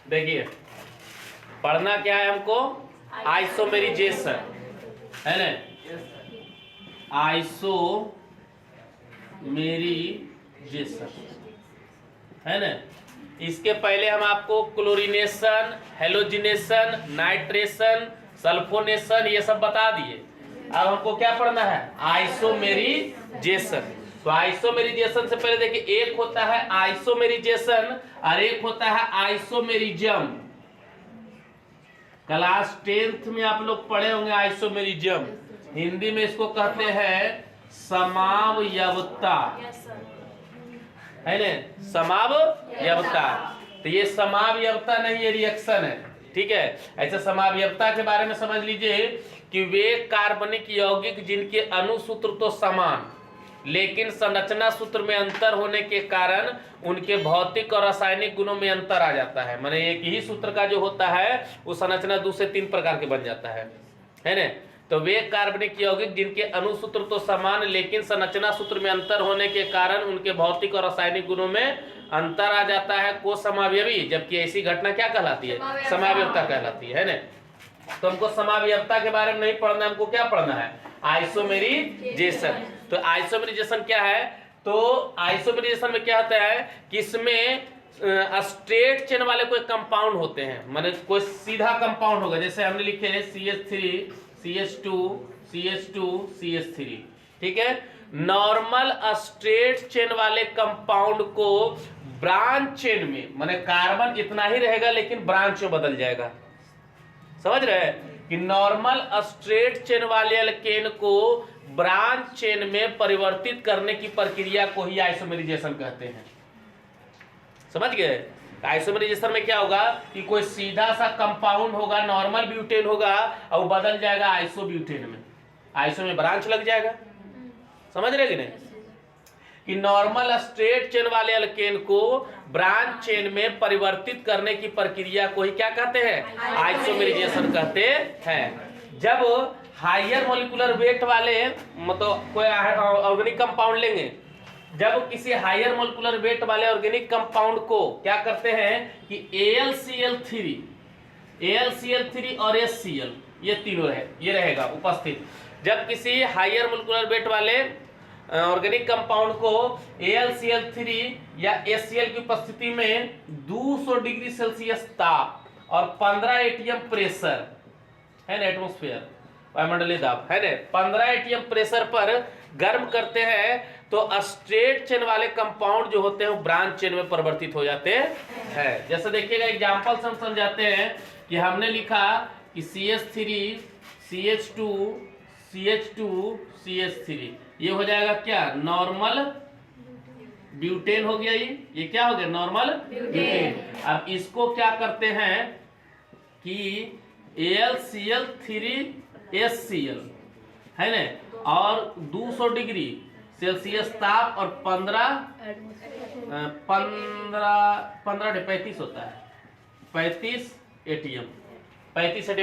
देखिए पढ़ना क्या है हमको, आइसोमेरिजेशन है ना, आइसोमेरिजेशन है ना। इसके पहले हम आपको क्लोरीनेशन, हेलोजिनेशन, नाइट्रेशन, सल्फोनेशन ये सब बता दिए। अब हमको क्या पढ़ना है, आइसोमेरिजेशन। तो आइसोमेरिजेशन से पहले देखिए, एक होता है आइसोमेरिजेशन और एक होता है आइसोमेरिज्म। क्लास 10th में आप लोग पढ़े होंगे आइसोमेरिज्म, हिंदी में इसको कहते हैं समावयवता है ना, समावयवता। तो ये समावयवता नहीं, ये रिएक्शन है, ठीक है। ऐसे समावयवता के बारे में समझ लीजिए कि वे कार्बनिक यौगिक जिनके अणुसूत्र तो समान लेकिन संरचना सूत्र में अंतर होने के कारण उनके भौतिक और रासायनिक गुणों में अंतर आ जाता है। माने एक ही सूत्र का जो होता है वो संरचना 2 से 3 प्रकार के बन जाता है ना। तो वे कार्बनिक यौगिक जिनके अणुसूत्र तो समान लेकिन संरचना सूत्र में अंतर होने के कारण उनके भौतिक और रासायनिक गुणों में अंतर आ जाता है को समावयवी, जबकि ऐसी घटना क्या कहलाती है, समावयवता कहलाती है ना। तो हमको समावयवता के बारे में नहीं पढ़ना, हमको क्या पढ़ना है, आइसोमेरिजेशन। तो आइसोमेरिजेशन क्या है, तो आइसोमेरिजेशन में क्या होता है कि इसमें स्ट्रेट चेन वाले कोई कंपाउंड होते हैं, माने कोई सीधा कंपाउंड होगा। जैसे हमने लिखे है CH3 CH2 CH2 CH3, ठीक है। नॉर्मल स्ट्रेट चेन वाले कंपाउंड को ब्रांच चेन में, माने कार्बन इतना ही रहेगा लेकिन ब्रांच में बदल जाएगा, समझ रहे हैं कि नॉर्मल स्ट्रेट चेन वाले अल्केन को ब्रांच चेन में परिवर्तित करने की प्रक्रिया को ही आइसोमेरिजेशन कहते हैं, समझ गए। आइसोमेरिजेशन में क्या होगा कि कोई सीधा सा कंपाउंड होगा, नॉर्मल ब्यूटेन होगा और वो बदल जाएगा आइसो ब्यूटेन में, आइसो में ब्रांच लग जाएगा, समझ रहे कि नहीं, कि नॉर्मल स्ट्रेट चेन वाले अल्केन को ब्रांच चेन में परिवर्तित करने की प्रक्रिया को ही क्या कहते हैं, आइसोमेरिजेशन कहते हैं। जब हायर मोलिकुलर वेट वाले मतलब कोई ऑर्गेनिक कंपाउंड लेंगे, जब किसी हायर मोलिकुलर वेट वाले ऑर्गेनिक कंपाउंड को क्या करते हैं कि AlCl3 और HCl ये तीनों ये रहेगा उपस्थित। जब किसी हायर मोलिकुलर वेट वाले ऑर्गेनिक कंपाउंड को AlCl3 या HCl की उपस्थिति में 200 डिग्री सेल्सियस ताप और 15 atm प्रेशर है ना, एटमॉस्फेयर वायुमंडलीय दाब है ना, 15 atm प्रेशर पर गर्म करते हैं तो स्ट्रेट चेन वाले कंपाउंड जो होते हैं वो ब्रांच चेन में परिवर्तित हो जाते हैं। जैसे देखिएगा एग्जांपल से हम समझाते हैं कि हमने लिखा कि CH3 CH2 CH2 CH3 ये हो जाएगा क्या, नॉर्मल ब्यूटेन हो गया। ये क्या हो गया, नॉर्मल ब्यूटेन। अब इसको क्या करते हैं कि AlCl3 HCl है ना, और 200 डिग्री सेल्सियस ताप और 35 होता है 35 atm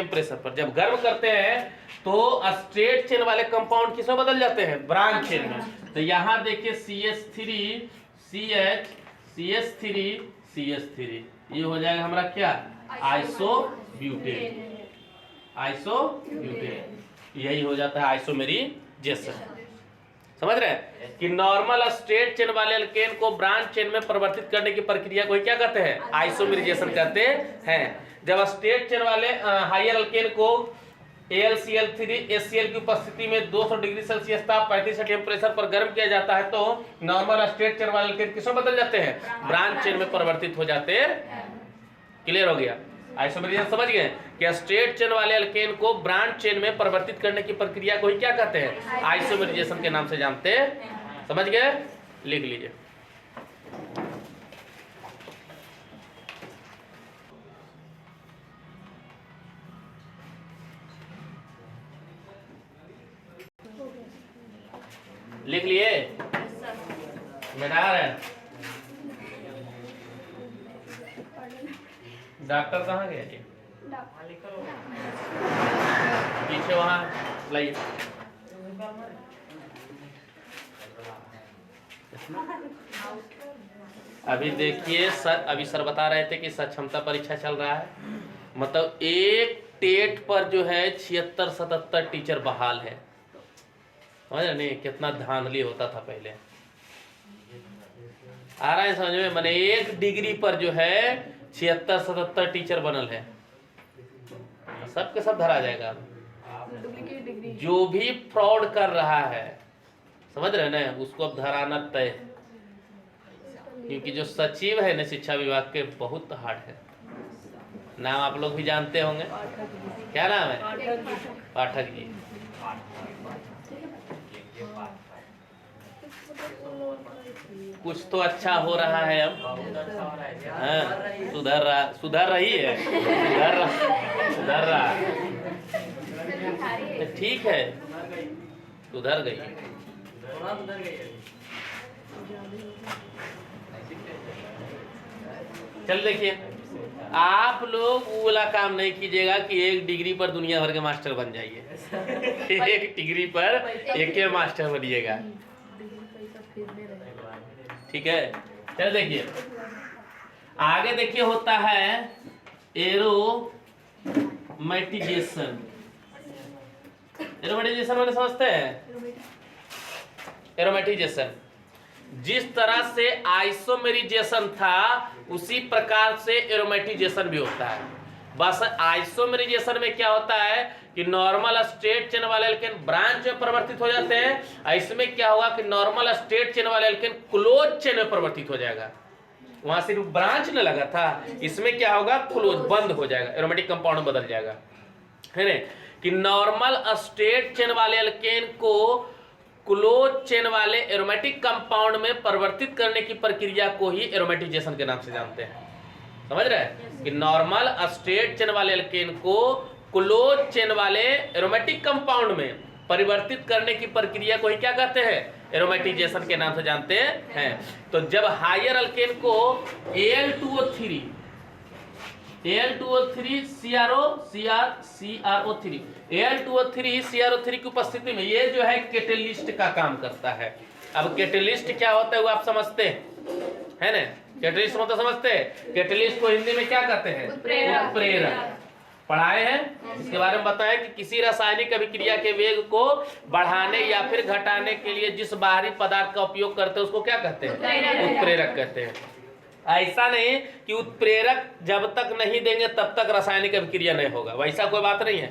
प्रेशर पर जब गर्म करते हैं तो स्ट्रेट चेन वाले कंपाउंड किसमें बदल जाते हैं, ब्रांच चेन में। तो यहाँ देखिए CH3 CH CH3 CH3 ये हो जाएगा हमारा क्या, आइसोब्यूटेन, यही हो जाता है आइसोमेरिजेशन। समझ रहे हैं कि नॉर्मल स्ट्रेट चेन वाले अल्केन को ब्रांच चेन में परिवर्तित करने की प्रक्रिया को क्या कहते हैं, आइसोमेरिजेशन कहते हैं। जब स्ट्रेट चेन वाले हायर अल्केन को AlCl3 HCl की उपस्थिति में 200 डिग्री सेल्सियस ताप 35 atm प्रेशर पर गर्म किया जाता है तो नॉर्मल स्ट्रेट चेन वाले अल्केन किसमें बदल जाते हैं, ब्रांच चेन में परिवर्तित हो जाते हैं। क्लियर हो गया, आइसोमेरिजेशन समझ गए कि स्ट्रेट चेन वाले अल्केन को ब्रांच चेन में परिवर्तित करने की प्रक्रिया को ही क्या कहते हैं, आइसोमेरिजेशन के नाम से जानते हैं। समझ गए, लिख लीजिए। लिख लिए, मिटा रहे हैं। डॉक्टर कहाँ गया जी, पीछे वहाँ लाइए। अभी देखिए सर, अभी सर बता रहे थे कि सक्षमता परीक्षा चल रहा है, मतलब एक टेट पर जो है 76-77 टीचर बहाल है। समझ रहे नहीं कितना धांधली होता था पहले। आ रहा है समझ में? मैंने एक डिग्री पर जो है 76-77 टीचर बनल है, सबके सब धरा जाएगा। जो भी फ्रॉड कर रहा है, समझ रहे ना, उसको अब धराना तय, क्योंकि जो सचिव है ना शिक्षा विभाग के बहुत हार्ड है। नाम आप लोग भी जानते होंगे, क्या नाम है? पाठक जी। कुछ तो अच्छा हो रहा है अब, हाँ, सुधर रही है, सुधर रहा तो ठीक है, सुधर गई। चल देखिए, आप लोग वो वाला काम नहीं कीजिएगा कि एक डिग्री पर दुनिया भर के मास्टर बन जाइए। एक डिग्री पर एक के मास्टर बनिएगा, ठीक है? चल देखिए आगे, देखिए होता है एरोमेटिजेशन। एरोमेटिजेशन मैंने समझते हैं? एरोमेटिजेशन जिस तरह से आइसोमेरिजेशन था उसी प्रकार से एरोमेटिजेशन भी होता है। बस आइसोमेरिजेशन में क्या होता है कि नॉर्मल स्ट्रेट चेन वाले एल्केन ब्रांच में परिवर्तित हो जाते हैं। इसमें क्या होगा कि नॉर्मल स्ट्रेट चेन वाले एल्केन क्लोज चेन में परिवर्तित हो जाएगा। वहां सिर्फ ब्रांच न लगा था, इसमें क्या होगा, क्लोज, बंद हो जाएगा, एरोमेटिक कंपाउंड बदल जाएगा, है ना? कि नॉर्मल स्ट्रेट चेन वाले एल्केन को क्लोज चेन वाले एरोमेटिक कंपाउंड में परिवर्तित करने की प्रक्रिया को ही एरोमेटिजेशन के नाम से जानते हैं। समझ रहे हैं कि नॉर्मल स्ट्रेट चेन वाले एल्केन को क्लोज चेन वाले एरोमेटिक कंपाउंड में परिवर्तित करने की प्रक्रिया को ही क्या कहते हैं, एरोमेटिजेशन के नाम से जानते हैं। तो जब हायर एल्केन को Al2O3 CrO3 की उपस्थिति में ये जो है कैटेलिस्ट का काम करता है। अब कैटेलिस्ट क्या होता है वो आप समझते हैं ना? कैटेलिस्ट मतलब समझते हैं? कैटेलिस्ट को हिंदी में क्या कहते हैं? उत्प्रेरक। पढ़ाए हैं, इसके बारे में बताया कि किसी रासायनिक अभिक्रिया के वेग को बढ़ाने या फिर घटाने के लिए जिस बाहरी पदार्थ का उपयोग करते हैं उसको क्या कहते हैं? उत्प्रेरक कहते हैं। ऐसा नहीं कि उत्प्रेरक जब तक नहीं देंगे तब तक रासायनिक अभिक्रिया नहीं होगा, वैसा कोई बात नहीं है।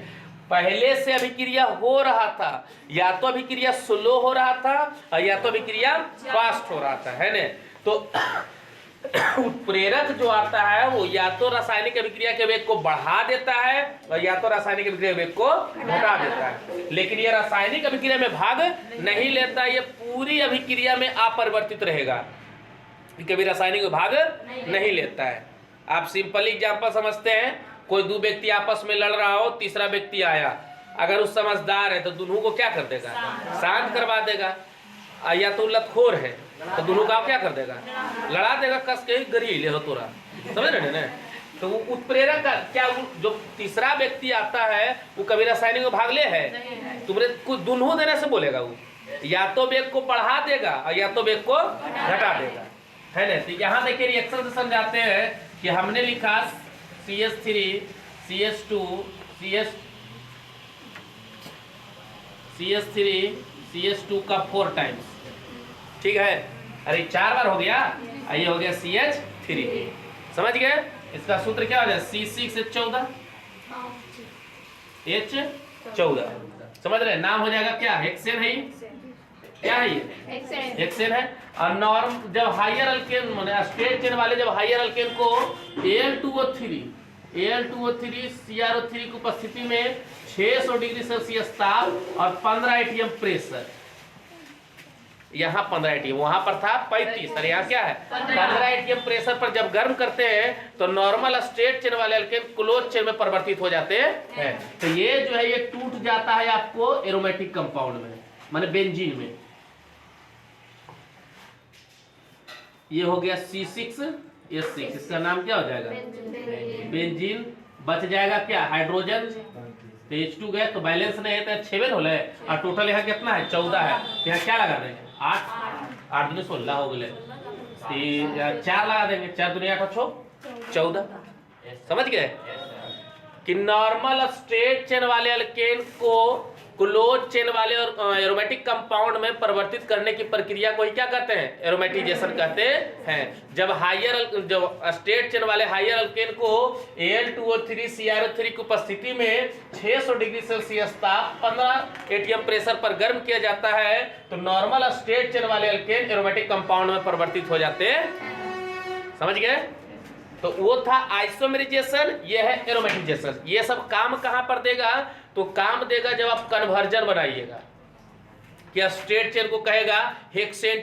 पहले से अभिक्रिया हो रहा था, या तो अभिक्रिया स्लो हो रहा था या तो अभिक्रिया फास्ट हो रहा था, है ना? तो उत्प्रेरक जो आता है वो या तो रासायनिक अभिक्रिया के वेग को बढ़ा देता है और या तो रासायनिक अभिक्रिया के वेग को घटा देता है, लेकिन ये रासायनिक अभिक्रिया में भाग नहीं लेता, ये पूरी अभिक्रिया में अपरिवर्तित रहेगा, कभी रासायनिक भाग नहीं लेता है। आप सिंपल एग्जांपल समझते हैं, कोई दो व्यक्ति आपस में लड़ रहा हो, तीसरा व्यक्ति आया, अगर उस समझदार है तो दोनों को क्या कर देगा? शांत करवा देगा। या तो लतखोर है तो दोनों का क्या कर देगा? लड़ा देगा, कस के गरी ले हो तोरा, समझ रहे ना? तो वो उत्प्रेरक का क्या, जो तीसरा व्यक्ति आता है वो कभी रासायनिक में भाग ले है? तुम्हारे कुछ दोनों देने से बोलेगा, वो या तो वेग को बढ़ा देगा और या तो वेग को घटा देगा, है ना? तो यहाँ देखिए रिएक्शन से समझाते हैं कि हमने लिखा CH3 CH2 CH3 CH2 का 4 टाइम्स, ठीक है? अरे 4 बार हो गया, ये हो गया CH3, समझ गए? इसका सूत्र क्या हो जाए? C6H14 H14, समझ रहे? नाम हो जाएगा क्या? हेक्सेन है, क्या है ये? हेक्सेन है। और नॉर्म जब हायर अल्केन माने स्ट्रेट चेन वाले जब हायर अल्केन को Al2O3 CrO3 की उपस्थिति में 600 डिग्री सेल्सियस ताप और 15 ATM प्रेशर, यहाँ 15 ATM, वहां पर था 35, और यहाँ क्या है 15 ATM प्रेशर पर जब गर्म करते हैं तो नॉर्मल स्ट्रेट चेन वाले अल्केन क्लोज चेन में परिवर्तित हो जाते हैं। तो ये जो है ये टूट जाता है आपको एरोमेटिक कंपाउंड में, माने बेंजीन में। ये हो गया C6H6, इसका नाम क्या हो जाएगा? बेंजीन। बच जाएगा क्या? हाइड्रोजन। तो H2 गए तो बैलेंस नहीं है तो 6 होले, और टोटल यहाँ कितना है? 14 है। तो यहाँ क्या लगा देंगे? 8 8 16 हो गए, 4 लगा देंगे, 4 दुनिया 8 छो 14। समझ गए कि नॉर्मल स्ट्रेट चेन वाले अल्केन को क्लोज चेन वाले और एरोमेटिक कंपाउंड में परिवर्तित करने की प्रक्रिया को ही क्या कहते हैं? एरोमेटिजेशन कहते हैं। जब स्ट्रेट चेन वाले हायर अल्केन को Al2O3 CrO3 की उपस्थिति में 600 डिग्री सेल्सियस ताप 15 atm प्रेशर पर गर्म किया जाता है तो नॉर्मल स्ट्रेट चेन वाले अल्केन एरोमेटिक कंपाउंड में परिवर्तित हो जाते हैं। समझ गए? तो वो था आइसोमेराइजेशन, ये है एरोमेटिजेशन। ये सब काम कहां पर देगा? तो काम देगा जब आप कन्वर्जन बनाइएगा कि स्ट्रेट चेन को कहेगा हेक्सेन